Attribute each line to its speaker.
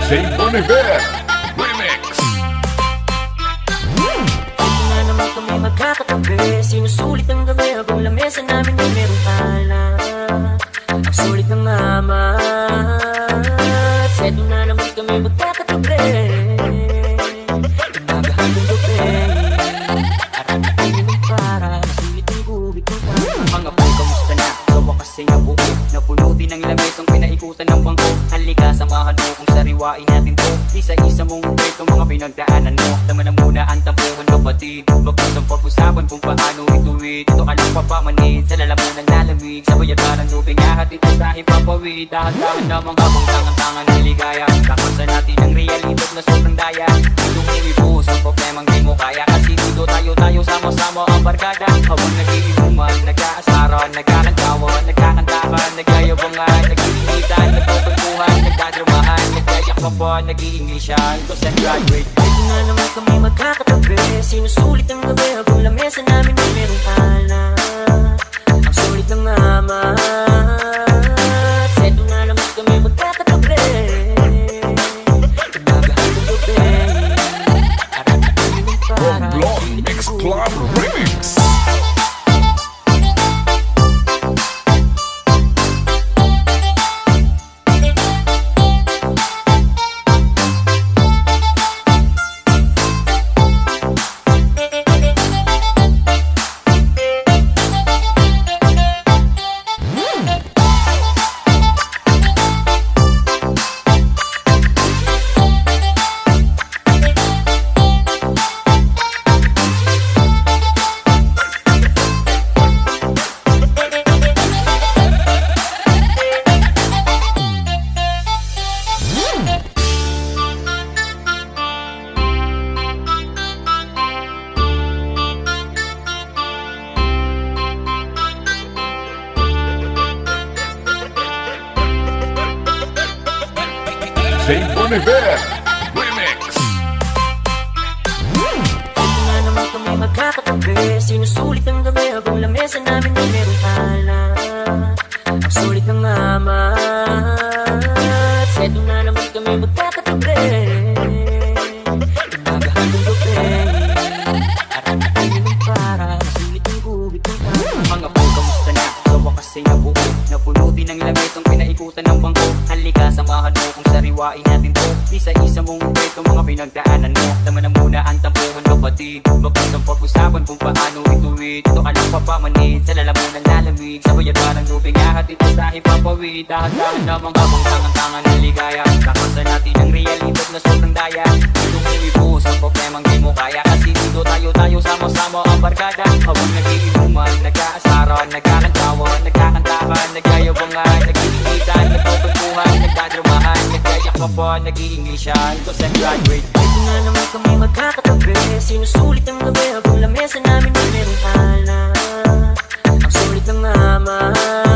Speaker 1: Jay Boniver Remix.
Speaker 2: Ito na naman kami magkakatabi, sinusulit ang gabi habang lamesa namin ay merong alak. Ang sulit ng amat. Ito na naman kami magkakatabi, umaga hanggang gabi. Arang-arangin ng para, masulit ang gubig ng tama.
Speaker 3: Mga boy, kamusta na? Sa wakas ay nabuo. Napunutin ng lamesa ang pinaikutan ng bangko. Halika, samahan mo kung sariwain natin to. Isa-isa mong break ang mga pinagdaanan mo. Tama na muna ang tampuhan, kapatid. Bagos ang pag-usapan kung paano ituwid. Ito ka lang papamanid sa lalamunan lalamig. Sa bayabaran luping ahatid ko sa hipapawid. Dahan-dahan namang habang tangan-tangan niligaya. Kakasan natin ang realidad na sobrang daya. Itong iwibuhos ang problemang di mo kaya. Kasi dito tayo sama-sama ang barkada. Habang nag-iinuman, nag-aasaran, nagkakantawan, nagkakantakan, nagyayabangan, nag-iinitan, nagpapagpuhan, nagdadramahan, nagyayakpapan, nag-iinglisyan. Cause I graduate.
Speaker 2: Ito na naman kami magkakatabi, sinusulit ang gabi habang lamesa namin ay merong alak. Ang sulit ng amat. Ito na naman kami magkakatabi, umaga hanggang gabi. Arang-arangin ng para,
Speaker 1: Romblon Mix Club Remix. Jay Boniver Remix.
Speaker 2: Ito na naman kami magkakatabi, sinusulit ang gabi habang lamesa namin ay merong alak. Ang sulit ng amat. Ito na naman kami magkakatabi, umaga hanggang gabi. Arang-arangin ng para, masulit ang gubig ng tama.
Speaker 3: Mga boy, kamusta na? Sa wakas ay nabuo. Napunutin ng lamesa ang pinaikutan ng bangko. Halika, samahan mo kung sariwain natin to. Isa-isa mong break ang mga pinagdaanan mo. Tama na muna ang tampuhan, kapatid. Bagos ang pag-usapan kung paano ituwid. Ito ka lang papamanid sa lalamunan lalamig. Sa bayabaran luping ahatid ko sa hipapawid. Dahan-dahan namang habang tangan-tangan niligaya. Kakasan natin ang realidad na sobrang daya. Itong iwibuhos ang problemang di mo kaya. Kasi dito tayo sama-sama ang barkada. Habang nag-iinuman, nag-aasaran, nagkakantawan, nagkakantakan, nagyayabangan, nag-iinitan, nagpapagpuhan, nagdadramahan, nagyayakpapan, nag-iinglisyan. Cause I graduate.
Speaker 2: Ito na naman kami magkakatabi, sinusulit ang gabi habang lamesa namin ay merong alak. Ang sulit ng amat.